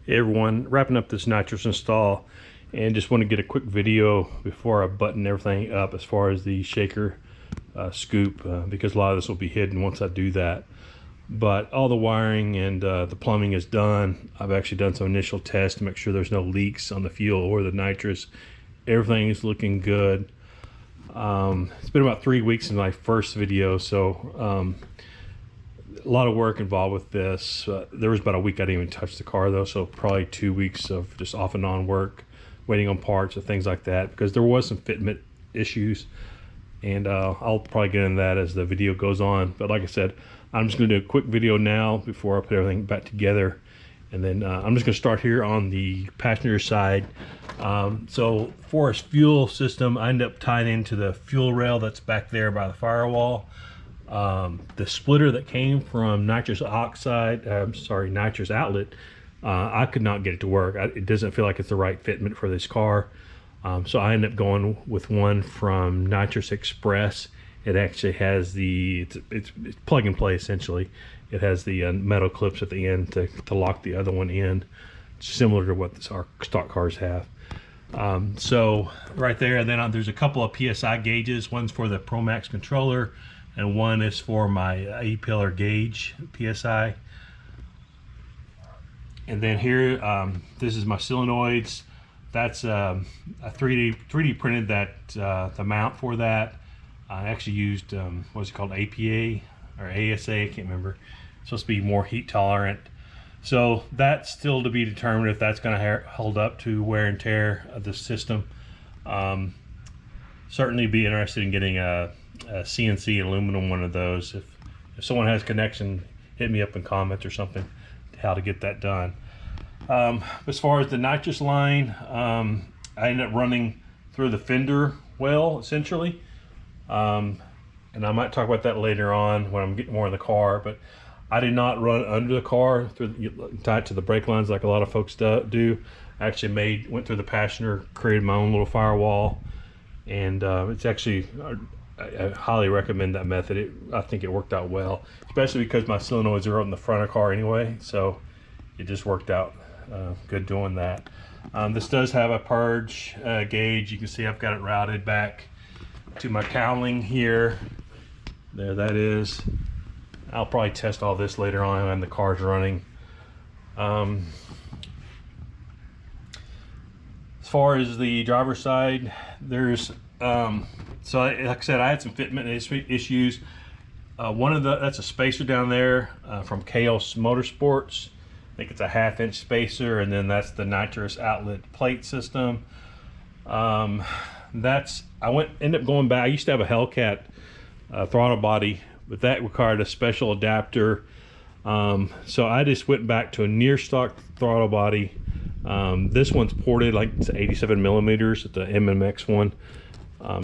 Hey everyone, wrapping up this nitrous install and just want to get a quick video before I button everything up as far as the shaker scoop because a lot of this will be hidden once I do that. But all the wiring and the plumbing is done. I've actually done some initial tests to make sure there's no leaks on the fuel or the nitrous. Everything is looking good. It's been about 3 weeks since my first video, so a lot of work involved with this. There was about a week I didn't even touch the car though, so probably 2 weeks of just off and on work, waiting on parts and things like that, because there was some fitment issues, and I'll probably get into that as the video goes on. But like I said, I'm just going to do a quick video now before I put everything back together, and then I'm just going to start here on the passenger side. So for its fuel system, I end up tying into the fuel rail that's back there by the firewall. The splitter that came from nitrous oxide, nitrous outlet, I could not get it to work. It doesn't feel like it's the right fitment for this car. So I ended up going with one from Nitrous Express. It actually has the, it's plug and play essentially. It has the metal clips at the end to lock the other one in, similar to what our stock cars have. So right there, and then there's a couple of PSI gauges. One's for the Pro Max controller, and one is for my A-pillar gauge PSI. And then here, this is my solenoids. That's a 3D printed that the mount for that. I actually used what's it called, APA or ASA, I can't remember. It's supposed to be more heat tolerant. So that's still to be determined if that's going to hold up to wear and tear of the system. Certainly be interested in getting a CNC aluminum one of those. If someone has connection, hit me up in comments or something how to get that done. As far as the nitrous line, I ended up running through the fender well, essentially, and I might talk about that later on when I'm getting more in the car. But I did not run under the car tied to the brake lines like a lot of folks do. I actually went through the passenger, created my own little firewall, and it's actually, I highly recommend that method. I think it worked out well, especially because my solenoids are up in the front of the car anyway, so it just worked out good doing that. This does have a purge gauge. You can see I've got it routed back to my cowling here. There that is. I'll probably test all this later on when the car's running. As far as the driver's side, there's so like I said, I had some fitment issues. That's a spacer down there from Chaos Motorsports. I think it's a 1/2-inch spacer, and then that's the nitrous outlet plate system. I ended up going back. I used to have a Hellcat throttle body, but that required a special adapter. So I just went back to a near stock throttle body. This one's ported, like it's 87 millimeters. It's the MMX one,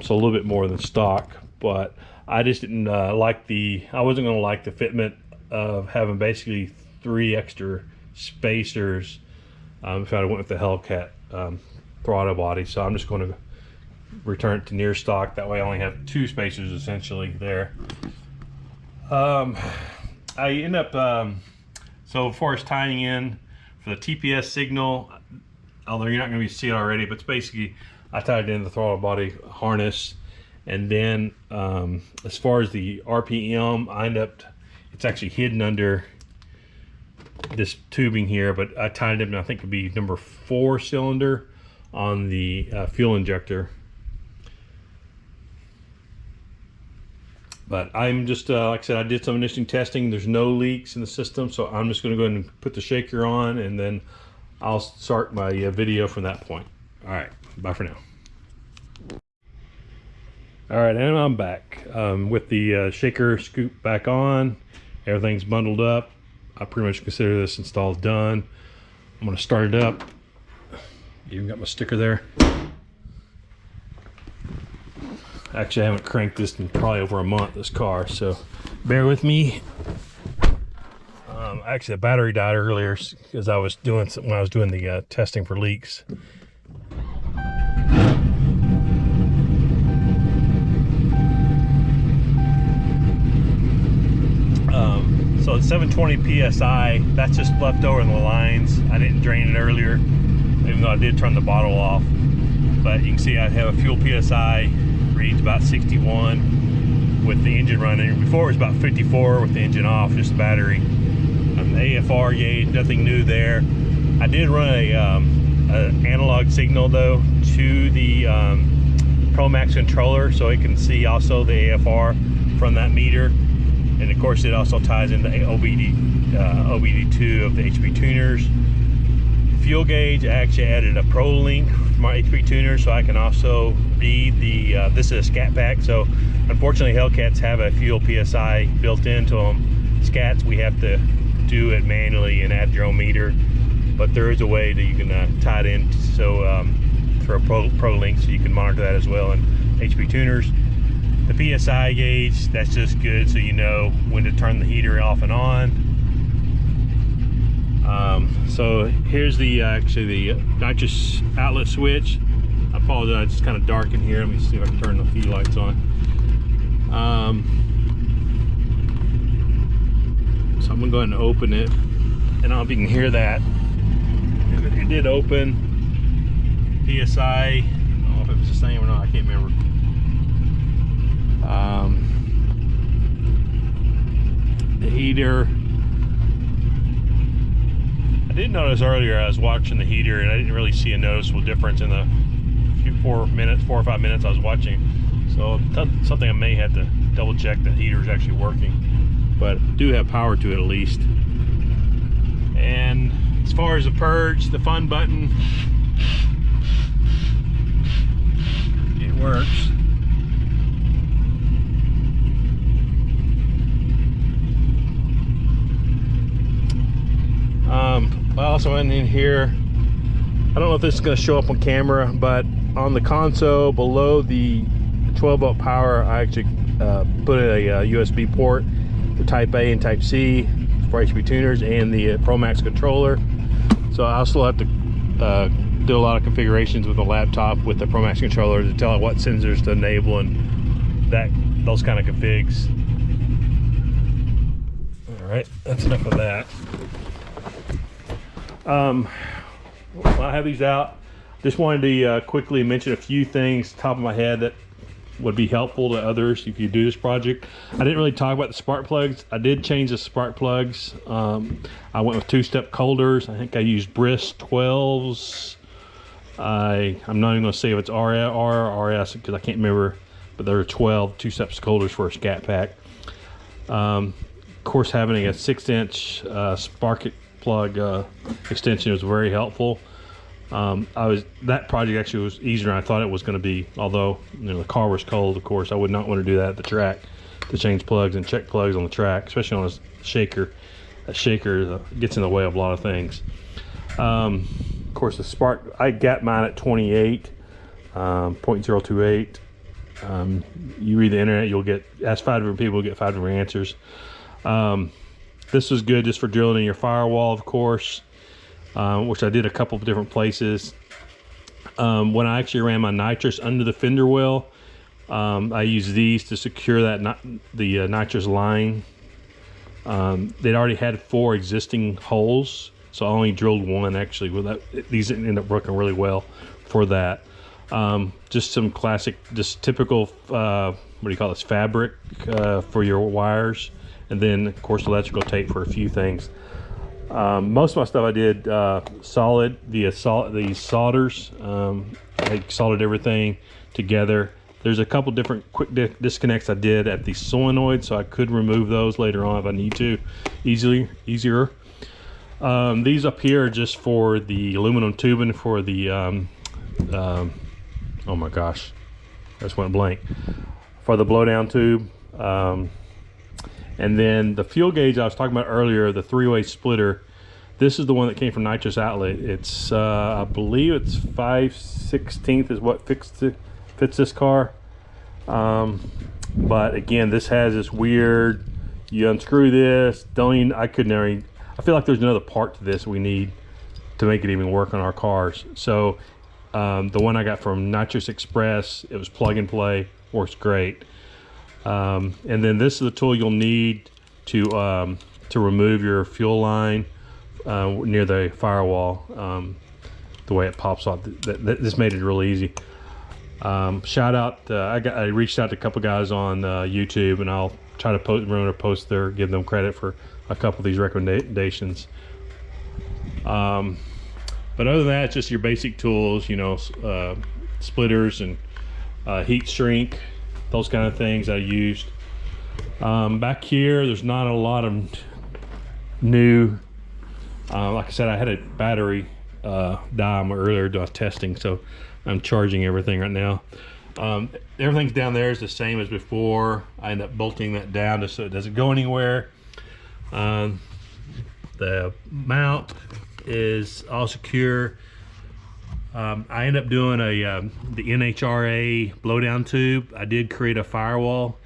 so a little bit more than stock. But I just didn't I wasn't going to like the fitment of having basically 3 extra spacers if I went with the Hellcat throttle body. So I'm just going to return it to near stock. That way I only have 2 spacers essentially there. I end up so as far as tying in for the TPS signal, although you're not going to see it already, but it's basically I tied it in the throttle body harness. And then as far as the RPM, it's actually hidden under this tubing here, but I tied it in, I think it would be number 4 cylinder on the fuel injector. But I'm just, like I said, I did some initial testing. There's no leaks in the system, so I'm just going to go ahead and put the shaker on, and then I'll start my video from that point. All right, bye for now. All right, and I'm back with the shaker scoop back on. Everything's bundled up. I pretty much consider this install done. I'm going to start it up. Even got my sticker there. Actually, I haven't cranked this in probably over a month, this car, so bear with me. Actually, the battery died earlier because I was doing something when I was doing the testing for leaks. So it's 720 psi. That's just left over in the lines. I didn't drain it earlier, even though I did turn the bottle off. But you can see I have a fuel psi reads about 61 with the engine running. Before it was about 54 with the engine off, just the battery. The AFR gauge, nothing new there. I did run a analog signal though to the ProMax controller, so it can see also the AFR from that meter. And of course it also ties into OBD2 of the HP tuners. Fuel gauge, I actually added a Pro link for my HP tuner, so I can also read the this is a scat pack. So unfortunately Hellcats have a fuel PSI built into them. Scats, we have to do it manually and add your own meter, but there is a way that you can tie it in, so for a Pro link, so you can monitor that as well in HP tuners. The PSI gauge, that's just good so you know when to turn the heater off and on. So here's the actually the nitrous outlet switch. I apologize, it's kind of dark in here. Let me see if I can turn the feed lights on. So I'm gonna go ahead and open it, and I don't know if you can hear that. It did open. PSI, I don't know if it was the same or not, I can't remember. The heater, I did notice earlier I was watching the heater and I didn't really see a noticeable difference in the 4 or 5 minutes I was watching. So something I may have to double check the heater is actually working, but I do have power to it at least. And as far as the purge, the fun button, it works. I also went in here, I don't know if this is going to show up on camera, but on the console below the 12-volt power, I actually put a USB port for Type A and Type C for HP tuners and the ProMax controller. So I also have to do a lot of configurations with the laptop with the ProMax controller to tell it what sensors to enable and those kind of configs. All right, that's enough of that. While I have these out, just wanted to quickly mention a few things top of my head that would be helpful to others if you do this project. I didn't really talk about the spark plugs. I did change the spark plugs. I went with 2-step colders. I think I used Briss 12s. I'm not even going to say if it's R or RS because I can't remember, but there are 12 2-step colders for a scat pack. Of course, having a 6-inch spark plug extension was very helpful. That project actually was easier than I thought it was going to be, although the car was cold. Of course I would not want to do that at the track, to change plugs and check plugs on the track, especially on a shaker. That shaker gets in the way of a lot of things. Of course the spark, I got mine at 28 .028. You read the internet, you'll ask 5 different people, get 5 different answers. This was good just for drilling in your firewall, of course, which I did a couple of different places. When I actually ran my nitrous under the fender well, I used these to secure the nitrous line. They'd already had 4 existing holes, so I only drilled 1 actually. These ended up working really well for that. Just some classic, just typical, what do you call this, fabric for your wires. And then of course electrical tape for a few things. Most of my stuff I did solid via these solders. I soldered everything together. There's a couple different quick disconnects I did at the solenoid, so I could remove those later on if I need to, easier. These up here are just for the aluminum tubing for the oh my gosh, I just went blank, for the blowdown tube. And then the fuel gauge I was talking about earlier, the 3-way splitter, this is the one that came from Nitrous Outlet. It's I believe it's 5/16 is what fits this car. But again, this has this weird, you unscrew this, I feel like there's another part to this we need to make it even work on our cars. So the one I got from Nitrous Express, it was plug and play, works great. And then this is the tool you'll need to to remove your fuel line near the firewall. The way it pops off, this made it real easy. Shout out, I reached out to a couple guys on YouTube, and I'll try to post there, give them credit for a couple of these recommendations. But other than that, it's just your basic tools, you know, splitters and heat shrink, those kind of things I used. Back here, there's not a lot of new. Like I said, I had a battery die earlier doing testing, so I'm charging everything right now. Everything's down there is the same as before. I end up bolting that down just so it doesn't go anywhere. The mount is all secure. I end up doing the NHRA blowdown tube. I did create a firewall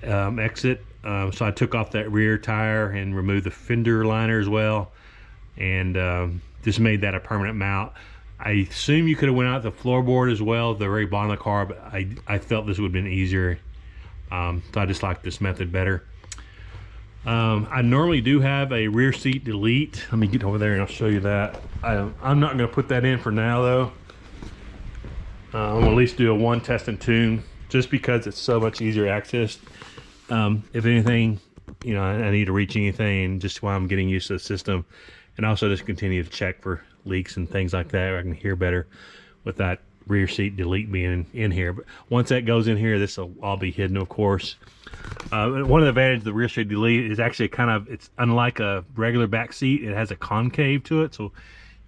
exit, so I took off that rear tire and removed the fender liner as well, and just made that a permanent mount. I assume you could have went out the floorboard as well at the very bottom of the car, but I felt this would have been easier, so I just like this method better. I normally do have a rear seat delete. Let me get over there and I'll show you that. I'm not going to put that in for now though. I'm gonna at least do a one test and tune just because it's so much easier access. If anything, you know, I need to reach anything just while I'm getting used to the system, and also just continue to check for leaks and things like that, where I can hear better with that rear seat delete being in here. But once that goes in here, this will all be hidden, of course. One of the advantages of the rear seat delete is actually it's unlike a regular back seat. It has a concave to it, so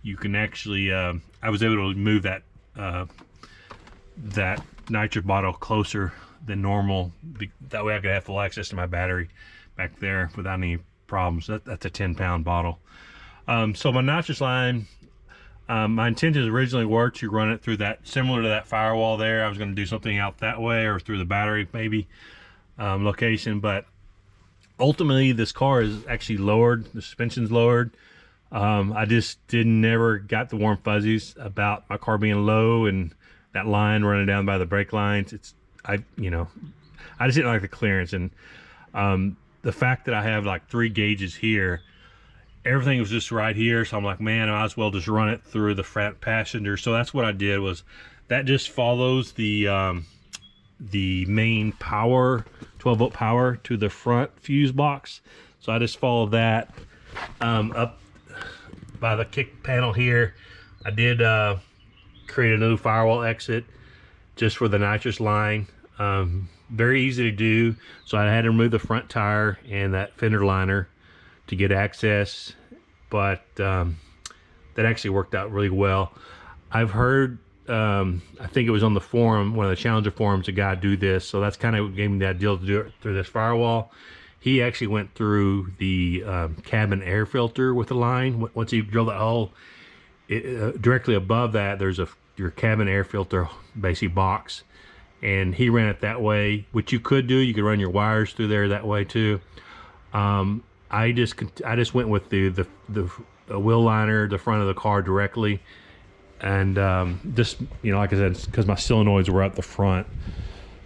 you can actually I was able to move that that nitrous bottle closer than normal. That way I could have full access to my battery back there without any problems. That's a 10-pound bottle. So my nitrous line, my intentions originally were to run it through that, similar to that firewall there. I was going to do something out that way, or through the battery maybe location, but ultimately this car is actually lowered, the suspension's lowered. I just never got the warm fuzzies about my car being low and that line running down by the brake lines. I just didn't like the clearance, and the fact that I have like 3 gauges here, everything was just right here, so I'm like, man, I might as well just run it through the front passenger. So that's what I did. Was that just follows the main power, 12-volt power to the front fuse box. So I just followed that up by the kick panel here. I did create a new firewall exit just for the nitrous line. Very easy to do. So I had to remove the front tire and that fender liner to get access, but that actually worked out really well. I've heard, I think it was on the forum, one of the Challenger forums, a guy do this, so that's kind of what gave me the idea to do it through this firewall. He actually went through the cabin air filter with the line. Once you drill that hole, directly above that there's your cabin air filter basic box, and he ran it that way, which you could do. You could run your wires through there that way too. I just went with the wheel liner, the front of the car directly, and just, you know, like I said, because my solenoids were at the front,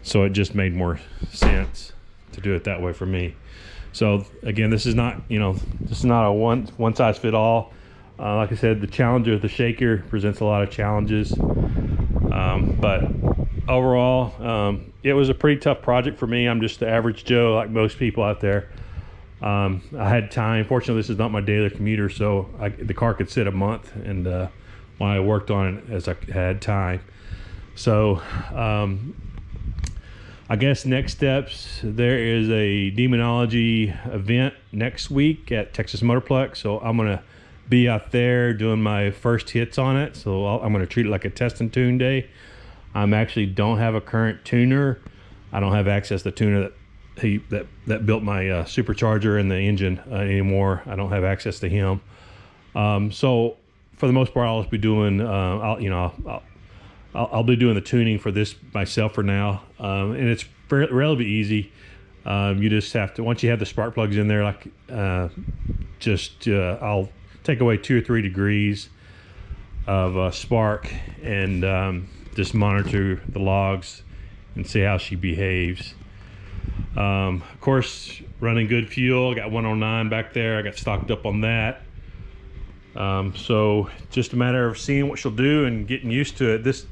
so it just made more sense to do it that way for me. So again, this is not, you know, this is not a one size fit all. Like I said, the Challenger, the shaker, presents a lot of challenges, but overall, it was a pretty tough project for me. I'm just the average Joe, like most people out there. I had time. Fortunately, this is not my daily commuter, so the car could sit a month, and while I worked on it as I had time. So I guess next steps, there is a demonology event next week at Texas Motorplex, so I'm gonna be out there doing my first hits on it. So I'm gonna treat it like a test and tune day. I actually don't have a current tuner. I don't have access to the tuner that built my supercharger and the engine anymore. I don't have access to him. So for the most part, I'll just be doing I'll be doing the tuning for this myself for now, and it's relatively easy. You just have to, once you have the spark plugs in there, like I'll take away 2 or 3 degrees of spark, and just monitor the logs and see how she behaves. Of course, running good fuel. Got 109 back there. I got stocked up on that. So just a matter of seeing what she'll do and getting used to it. This,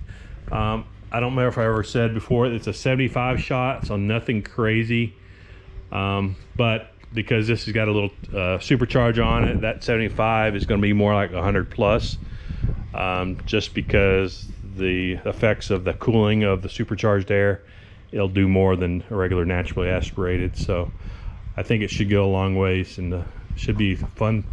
I don't know if I ever said before, it's a 75 shot, so nothing crazy. But because this has got a little supercharge on it, that 75 is going to be more like 100 plus, just because the effects of the cooling of the supercharged air, it'll do more than a regular naturally aspirated. So I think it should go a long ways, and should be fun